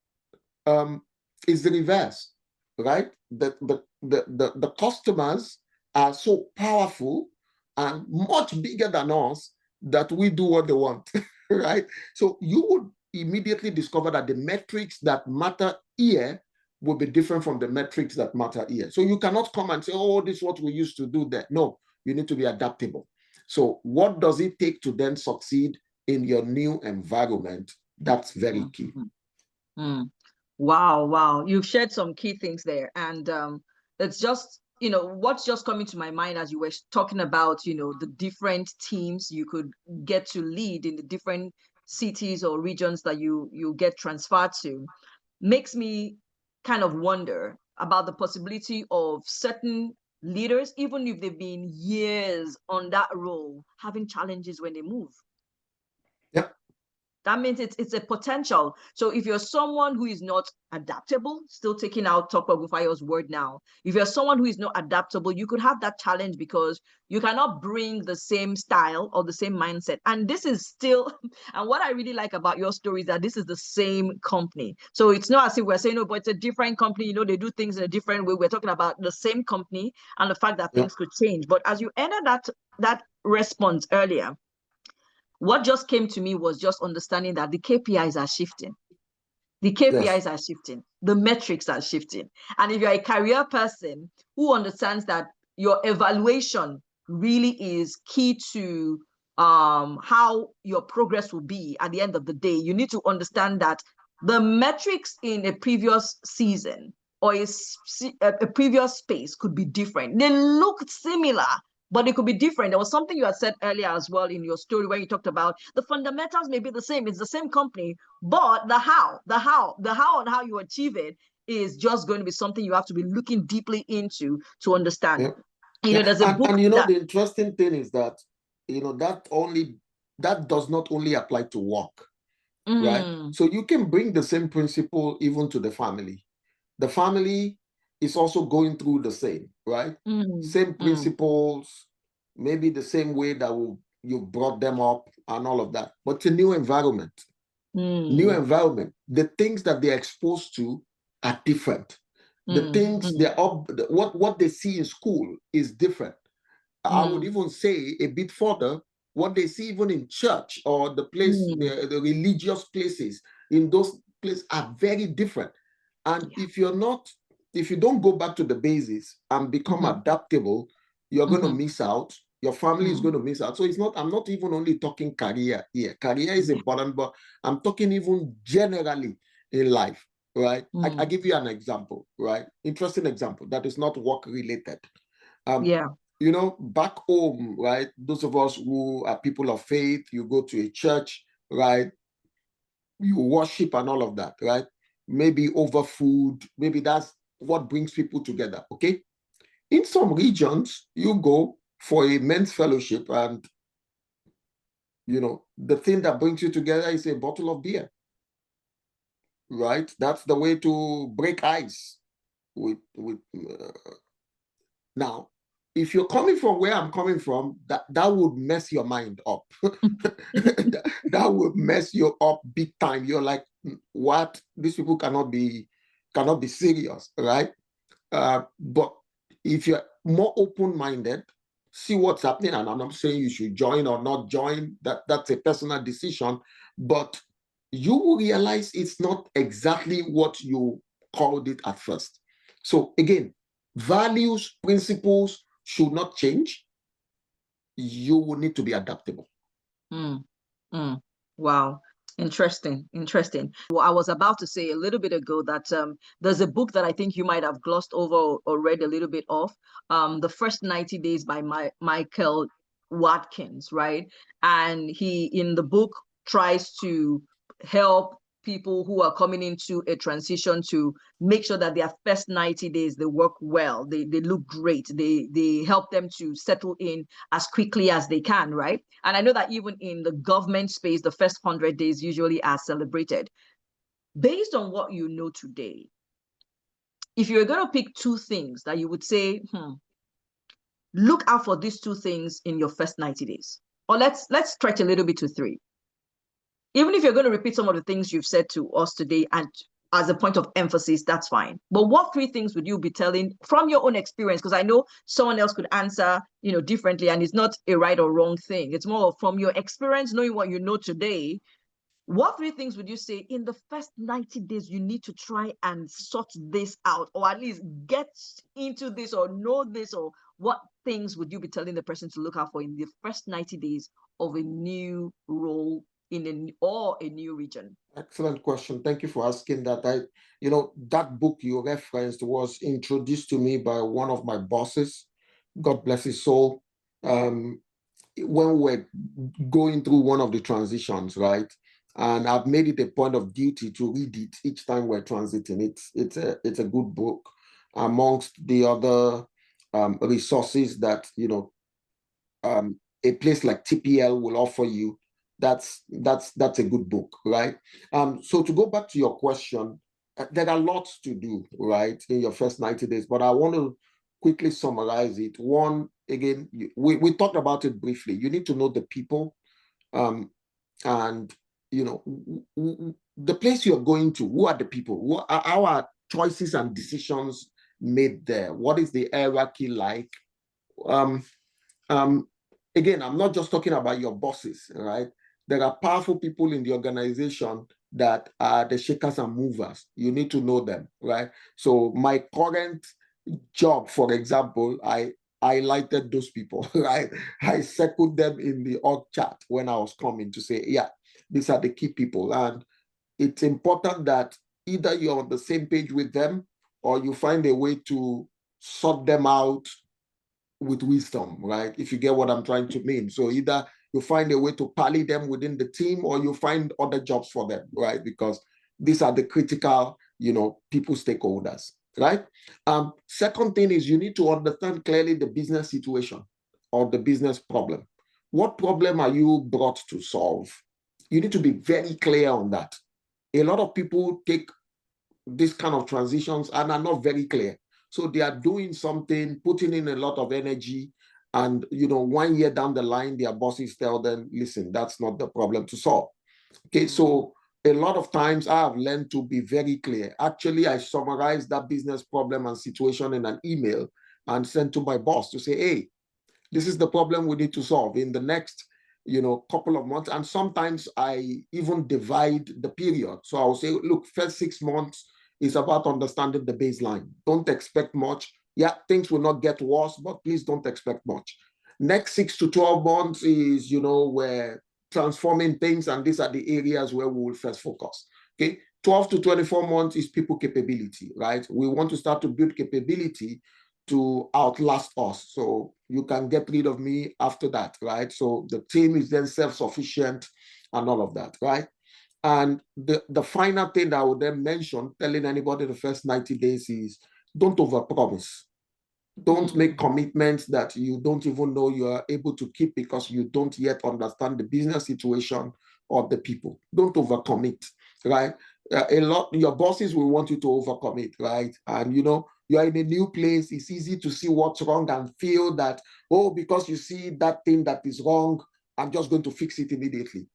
is the reverse, right? The customers are so powerful and much bigger than us that we do what they want, right? So you would immediately discover that the metrics that matter here will be different from the metrics that matter here. So you cannot come and say, oh, this is what we used to do there. No, you need to be adaptable. So what does it take to then succeed in your new environment? That's very key. Wow. You've shared some key things there. And it's just, what's just coming to my mind as you were talking about, the different teams you could get to lead in the different cities or regions that you get transferred to, makes me kind of wonder about the possibility of certain leaders, even if they've been years on that role, having challenges when they move. Yep. That means it's a potential. So if you're someone who is not adaptable, still taking out Tope Ogunfayo's word now, if you're someone who is not adaptable, you could have that challenge because you cannot bring the same style or the same mindset. And this is still, and what I really like about your story is that this is the same company. So it's not as if we're saying, no, but it's a different company, they do things in a different way. We're talking about the same company and the fact that things could change. But as you ended that response earlier, what just came to me was just understanding that the KPIs are shifting. The KPIs are shifting. The metrics are shifting. And if you're a career person who understands that your evaluation really is key to how your progress will be at the end of the day, you need to understand that the metrics in a previous season or a previous space could be different. They look similar, but it could be different. There was something you had said earlier as well in your story where you talked about the fundamentals may be the same. It's the same company, but the how and how you achieve it is just going to be something you have to be looking deeply into to understand. There's a book. And the interesting thing is that, that does not only apply to work, right? So you can bring the same principle even to the family. The family is also going through the same, right? Same principles, maybe the same way that you brought them up and all of that. But it's a new environment. New environment. The things that they're exposed to are different. The things what they see in school is different. I would even say a bit further, what they see even in church or the place, the religious places in those places are very different. And if you don't go back to the basis and become adaptable, you're going to miss out. Your family is going to miss out. So I'm not even only talking career here. Career is important, but I'm talking even generally in life, right? I give you an example, right? Interesting example that is not work related. Back home, right? Those of us who are people of faith, you go to a church, right? You worship and all of that, right? Maybe over food, maybe that's what brings people together, okay? In some regions, you go for a men's fellowship and, the thing that brings you together is a bottle of beer, right? That's the way to break ice with Now, if you're coming from where I'm coming from, that would mess your mind up. that would mess you up big time. You're like, what? These people cannot be serious, right? But if you're more open-minded, see what's happening. And I'm not saying you should join or not join. That's a personal decision. But you will realize it's not exactly what you called it at first. So again, values, principles should not change. You will need to be adaptable. Wow. Interesting. Well, I was about to say a little bit ago that there's a book that I think you might have glossed over or read a little bit of, The First 90 Days by Michael Watkins, right? And he, in the book, tries to help people who are coming into a transition to make sure that their first 90 days, they work well, they look great, they help them to settle in as quickly as they can, right? And I know that even in the government space, the first 100 days usually are celebrated. Based on what you know today, if you're going to pick two things that you would say, look out for these two things in your first 90 days, or let's stretch a little bit to three. Even if you're going to repeat some of the things you've said to us today and as a point of emphasis, that's fine. But what three things would you be telling from your own experience? Because I know someone else could answer, differently, and it's not a right or wrong thing. It's more from your experience, knowing what you know today. What three things would you say in the first 90 days you need to try and sort this out, or at least get into this or know this, or what things would you be telling the person to look out for in the first 90 days of a new role in a new region? Excellent question. Thank you for asking that. That book you referenced was introduced to me by one of my bosses, God bless his soul, when we're going through one of the transitions, right? And I've made it a point of duty to read it each time we're transiting. It's a good book amongst the other resources that a place like TPL will offer you. That's a good book, right? So to go back to your question, there are lots to do, right, in your first 90 days, but I want to quickly summarize it. One, again, we talked about it briefly. You need to know the people, and the place you're going to. Who are the people? How are choices and decisions made there? What is the hierarchy like? Again, I'm not just talking about your bosses, right? There are powerful people in the organization that are the shakers and movers. You need to know them, right? So my current job, for example, I highlighted those people, right? I circled them in the org chart when I was coming to say, yeah, these are the key people. And it's important that either you're on the same page with them or you find a way to sort them out with wisdom, right? If you get what I'm trying to mean. So either you find a way to pally them within the team or you find other jobs for them, right? Because these are the critical, people stakeholders, right? Second thing is you need to understand clearly the business situation or the business problem. What problem are you brought to solve? You need to be very clear on that. A lot of people take this kind of transitions and are not very clear. So they are doing something, putting in a lot of energy, and 1 year down the line, their bosses tell them, listen, that's not the problem to solve. Okay, so a lot of times I have learned to be very clear. Actually, I summarize that business problem and situation in an email and send to my boss to say, hey, this is the problem we need to solve in the next couple of months. And sometimes I even divide the period. So I will say, look, first 6 months is about understanding the baseline. Don't expect much. Yeah, things will not get worse, but please don't expect much. Next 6 to 12 months is, we're transforming things, and these are the areas where we will first focus. Okay, 12 to 24 months is people capability, right? We want to start to build capability to outlast us. So you can get rid of me after that, right? So the team is then self-sufficient and all of that, right? And the final thing that I would then mention, telling anybody the first 90 days is don't overpromise. Don't make commitments that you don't even know you are able to keep because you don't yet understand the business situation or the people. Don't overcommit, right? Your bosses will want you to overcommit, right? And You're in a new place. It's easy to see what's wrong and feel that, oh, because you see that thing that is wrong, I'm just going to fix it immediately.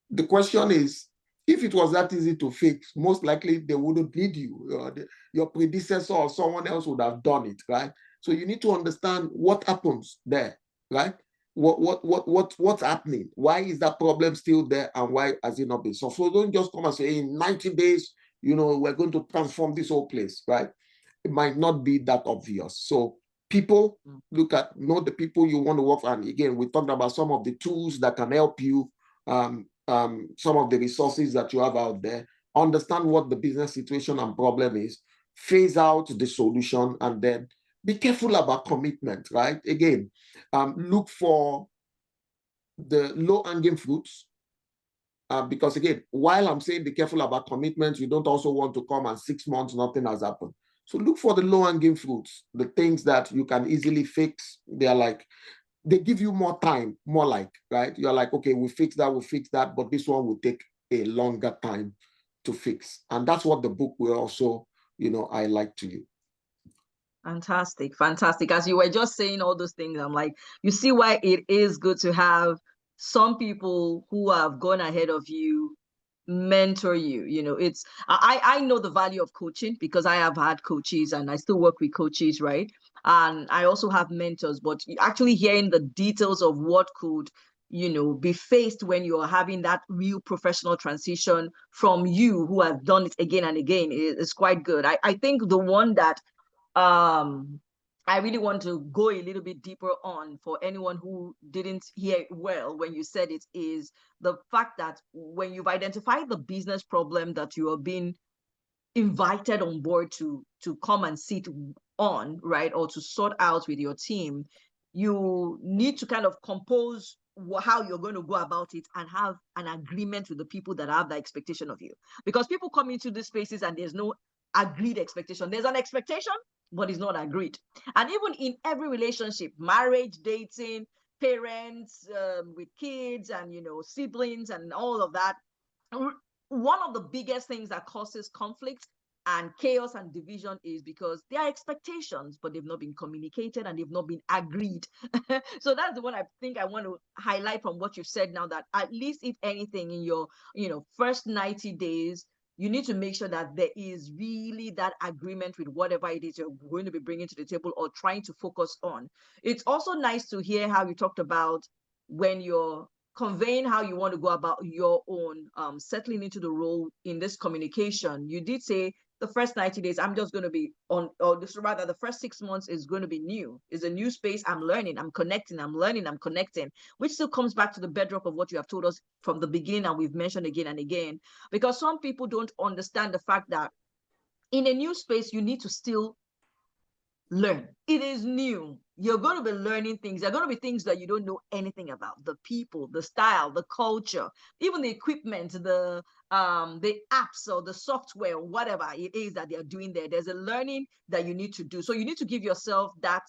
The question is, if it was that easy to fix, most likely they wouldn't need you. Your predecessor or someone else would have done it, right? So you need to understand what happens there, right? What's happening? Why is that problem still there, and why has it not been solved? So don't just come and say, in 90 days, we're going to transform this whole place, right? It might not be that obvious. So people, know the people you want to work for. And again, we talked about some of the tools that can help you, some of the resources that you have out there. Understand what the business situation and problem is, phase out the solution, and then be careful about commitment, right? Again, look for the low-hanging fruits, because again, while I'm saying be careful about commitment, you don't also want to come and 6 months, nothing has happened. So look for the low-hanging fruits, the things that you can easily fix. They give you more time, right? You're like, okay, we'll fix that, but this one will take a longer time to fix. And that's what the book will also, highlight to you. Fantastic. As you were just saying all those things, I'm like, you see why it is good to have some people who have gone ahead of you mentor you. I know the value of coaching because I have had coaches and I still work with coaches, right? And I also have mentors, but actually hearing the details of what could be faced when you're having that real professional transition from you who has done it again and again is quite good. I think the one that I really want to go a little bit deeper on, for anyone who didn't hear it well when you said it, is the fact that when you've identified the business problem that you are being invited on board to come and sit on, right, or to sort out with your team, you need to kind of compose how you're going to go about it and have an agreement with the people that have the expectation of you. Because people come into these spaces and there's no agreed expectation. There's an expectation, but it's not agreed. And even in every relationship, marriage, dating, parents, with kids and siblings and all of that, one of the biggest things that causes conflict and chaos and division is because there are expectations, but they've not been communicated and they've not been agreed. So that's the one I think I want to highlight from what you've said now, that at least, if anything, in your first 90 days, you need to make sure that there is really that agreement with whatever it is you're going to be bringing to the table or trying to focus on. It's also nice to hear how you talked about when you're conveying how you want to go about your own settling into the role in this communication. You did say the first 90 days, I'm just going to be on, or rather the first 6 months is going to be new. It's a new space. I'm learning, I'm connecting, I'm learning, I'm connecting, which still comes back to the bedrock of what you have told us from the beginning and we've mentioned again and again, because some people don't understand the fact that in a new space, you need to still learn. It is new. You're going to be learning things. There are going to be things that you don't know anything about: the people, the style, the culture, even the equipment, the apps or the software, whatever it is that they're doing there. There's a learning that you need to do. So you need to give yourself that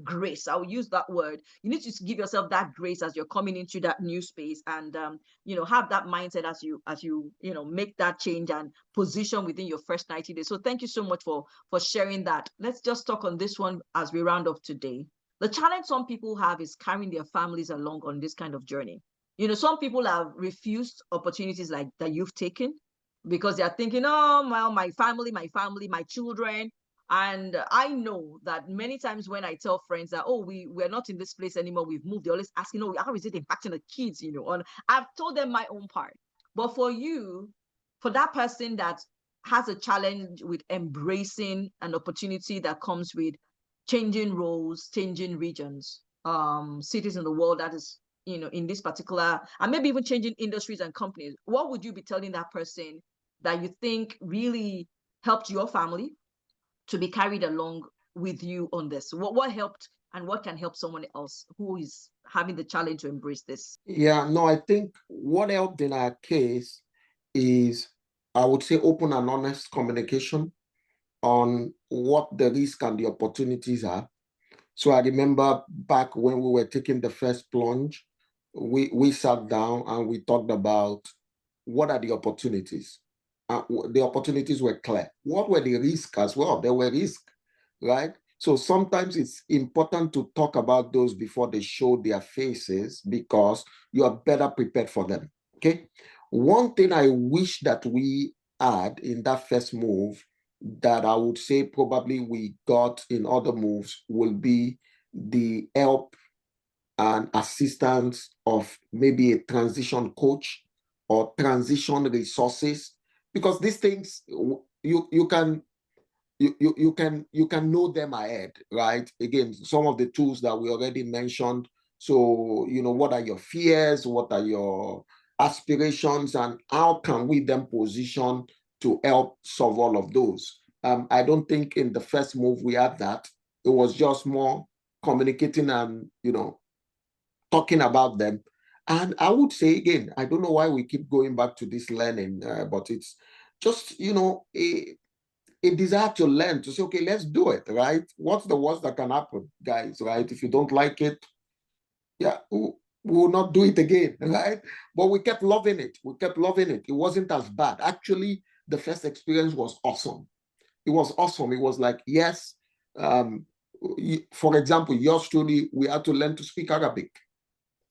grace. I'll use that word. You need to give yourself that grace as you're coming into that new space, and have that mindset as you make that change and position within your first 90 days. So thank you so much for sharing that. Let's just talk on this one as we round off today. The challenge some people have is carrying their families along on this kind of journey. Some people have refused opportunities like that you've taken because they're thinking, oh, well, my family, my children. And I know that many times when I tell friends that, oh, we're not in this place anymore, we've moved, they're always asking, oh, how is it impacting the kids? I've told them my own part. But for that person that has a challenge with embracing an opportunity that comes with changing roles, changing regions, cities in the world, that is, in this particular, and maybe even changing industries and companies, what would you be telling that person that you think really helped your family to be carried along with you on this? What helped and what can help someone else who is having the challenge to embrace this? Yeah, no, I think what helped in our case is, I would say, open and honest communication on what the risk and the opportunities are. So I remember back when we were taking the first plunge, we sat down and we talked about what are the opportunities. The opportunities were clear. What were the risks as well? There were risks. right? So sometimes it's important to talk about those before they show their faces because you are better prepared for them, okay? One thing I wish that we had in that first move that I would say probably we got in other moves will be the help and assistance of maybe a transition coach or transition resources, because these things you can you can know them ahead, right? Again, some of the tools that we already mentioned. So, what are your fears? What are your aspirations? And how can we then position to help solve all of those? I don't think in the first move we had that. It was just more communicating and, talking about them. And I would say again, I don't know why we keep going back to this learning, but it's just, a desire to learn, to say, okay, let's do it, right? What's the worst that can happen, guys, right? If you don't like it, yeah, we will not do it again, right? But we kept loving it. We kept loving it. It wasn't as bad. Actually, the first experience was awesome. It was awesome. It was like, yes, for example, yours truly, we had to learn to speak Arabic.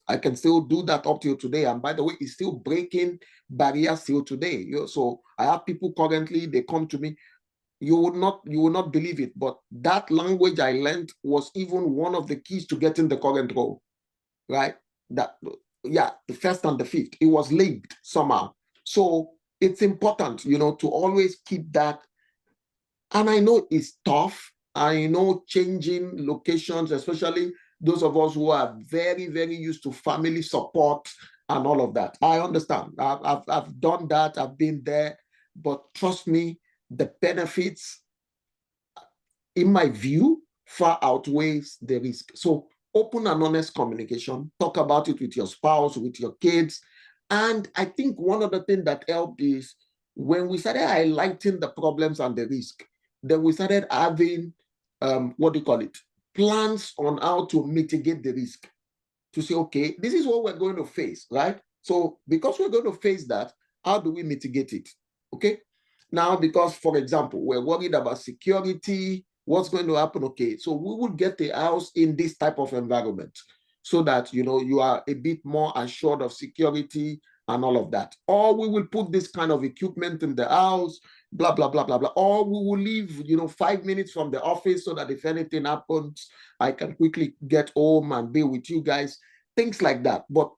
I can still do that up till today. And by the way, it's still breaking barriers till today. So I have people currently, they come to me, you will not believe it, but that language I learned was even one of the keys to getting the current role, right? That, yeah, the first and the fifth, it was linked somehow. So it's important, to always keep that. And I know it's tough. I know changing locations, especially those of us who are very, very used to family support and all of that. I understand. I've done that. I've been there. But trust me, the benefits, in my view, far outweighs the risk. So open and honest communication, talk about it with your spouse, with your kids. And I think one of the things that helped is when we started highlighting the problems and the risk, then we started having, plans on how to mitigate the risk. To say, okay, this is what we're going to face, right? So because we're going to face that, how do we mitigate it? Okay. Now, because, for example, we're worried about security, what's going to happen? Okay, so we will get a house in this type of environment so that, you are a bit more assured of security and all of that. Or we will put this kind of equipment in the house, blah, blah, blah, blah, blah. Or we will leave, 5 minutes from the office so that if anything happens, I can quickly get home and be with you guys, things like that. But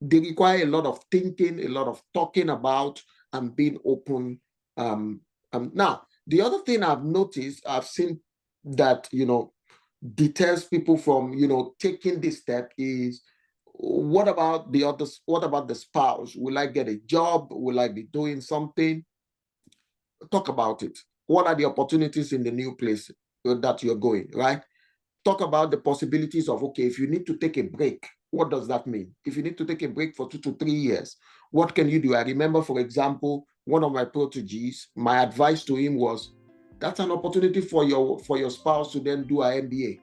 they require a lot of thinking, a lot of talking about, and being open. Now, the other thing I've noticed, I've seen that, deters people from, taking this step is, what about the others? What about the spouse? Will I get a job? Will I be doing something? Talk about it. What are the opportunities in the new place that you're going, right? Talk about the possibilities of, okay, if you need to take a break, what does that mean? If you need to take a break for 2 to 3 years, what can you do? I remember, for example, one of my proteges, my advice to him was, that's an opportunity for your spouse to then do an MBA.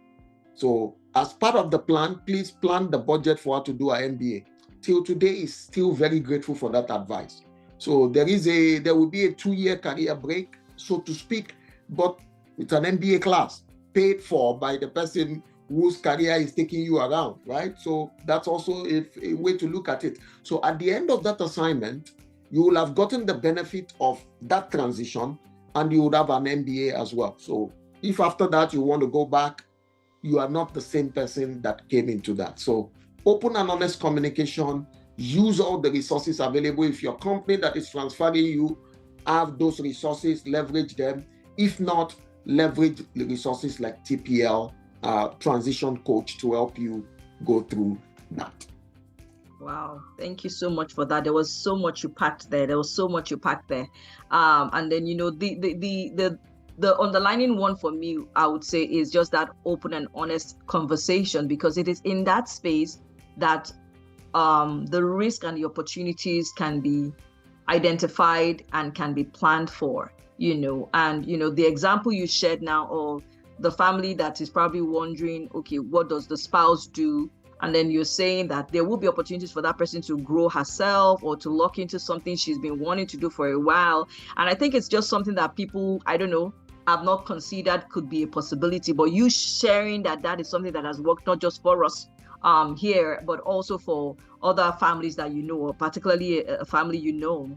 So as part of the plan, please plan the budget for her to do an MBA. Till today, is still very grateful for that advice. So there will be a 2-year career break, so to speak, but it's an MBA class paid for by the person whose career is taking you around, right? So that's also a way to look at it. So at the end of that assignment, you will have gotten the benefit of that transition, and you would have an MBA as well. So if after that you want to go back, you are not the same person that came into that. So open and honest communication, use all the resources available. If your company that is transferring you have those resources, leverage them. If not, leverage the resources like TPL, transition coach, to help you go through that. Wow, thank you so much for that. There was so much you packed there. And then, the underlining one for me, I would say, is just that open and honest conversation, because it is in that space that the risk and the opportunities can be identified and can be planned for, and, the example you shared now of the family that is probably wondering, okay, what does the spouse do? And then you're saying that there will be opportunities for that person to grow herself or to lock into something she's been wanting to do for a while. And I think it's just something that people, I don't know, have not considered could be a possibility, but you sharing that is something that has worked not just for us here, but also for other families that you know, or particularly a family you know.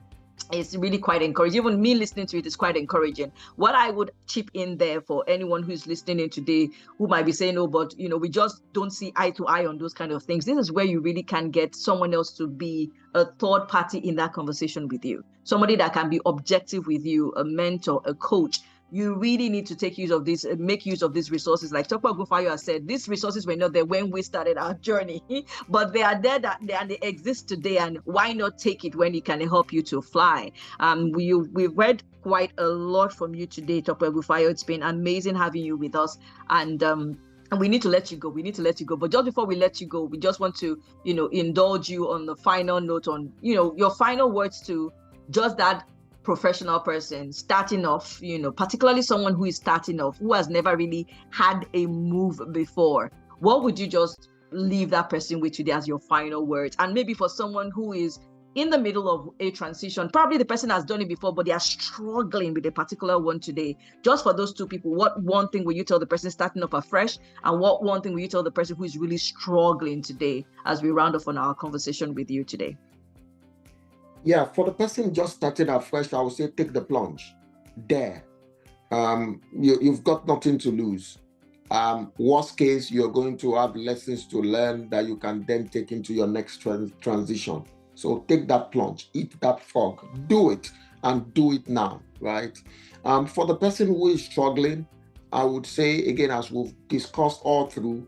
It's really quite encouraging. Even me listening to it is quite encouraging. What I would chip in there for anyone who's listening in today who might be saying, oh, but we just don't see eye to eye on those kind of things. This is where you really can get someone else to be a third party in that conversation with you. Somebody that can be objective with you, a mentor, a coach. You really need to make use of these resources. Like Tope Ogunfayo has said, these resources were not there when we started our journey, but they are there and they exist today. And why not take it when it can help you to fly? We've read quite a lot from you today, Tope Ogunfayo. It's been amazing having you with us. And we need to let you go. But just before we let you go, we just want to, indulge you on the final note on, your final words to just that professional person starting off, particularly someone who is starting off, who has never really had a move before. What would you just leave that person with today as your final words? And maybe for someone who is in the middle of a transition, probably the person has done it before, but they are struggling with a particular one today. Just for those two people, what one thing will you tell the person starting off afresh? And what one thing will you tell the person who is really struggling today as we round off on our conversation with you today? Yeah, for the person just starting afresh, I would say take the plunge. Dare. You've got nothing to lose. Worst case, you're going to have lessons to learn that you can then take into your next transition. So take that plunge, eat that frog, do it, and do it now, right? For the person who is struggling, I would say, again, as we've discussed all through,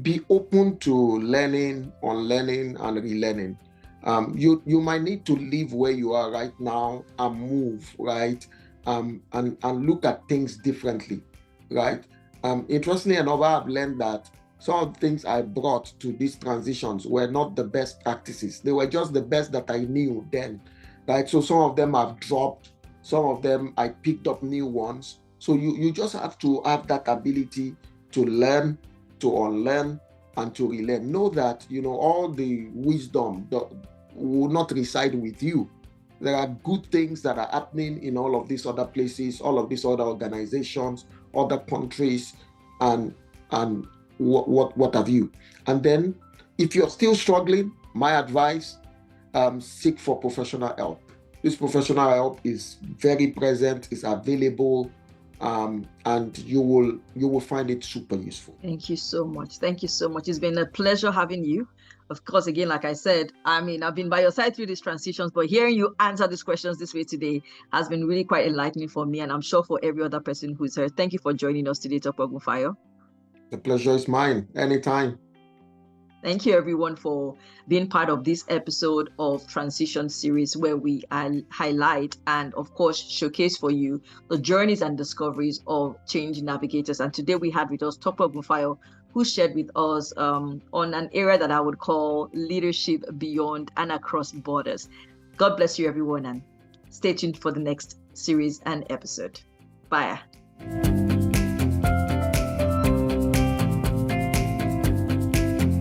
be open to learning, unlearning, and relearning. You might need to leave where you are right now and move, right? And look at things differently, right? Interestingly enough, I've learned that some of the things I brought to these transitions were not the best practices. They were just the best that I knew then, right? So some of them I've dropped, some of them I picked up new ones. So you just have to have that ability to learn, to unlearn, and to relearn. Know that, all the wisdom will not reside with you. There are good things that are happening in all of these other places, all of these other organizations, other countries, and what have you. And then if you're still struggling, my advice, seek for professional help. This professional help is very present, is available, and you will find it super useful. Thank you so much. It's been a pleasure having you. Of course, again, like I said, I've been by your side through these transitions, but hearing you answer these questions this way today has been really quite enlightening for me, and I'm sure for every other person who's heard. Thank you for joining us today, Tope Ogunfayo. The pleasure is mine. Anytime. Thank you, everyone, for being part of this episode of Transition Series, where we highlight and, of course, showcase for you the journeys and discoveries of change navigators. And today we had with us Tope Ogunfayo, who shared with us on an area that I would call leadership beyond and across borders. God bless you, everyone, and stay tuned for the next series and episode. Bye.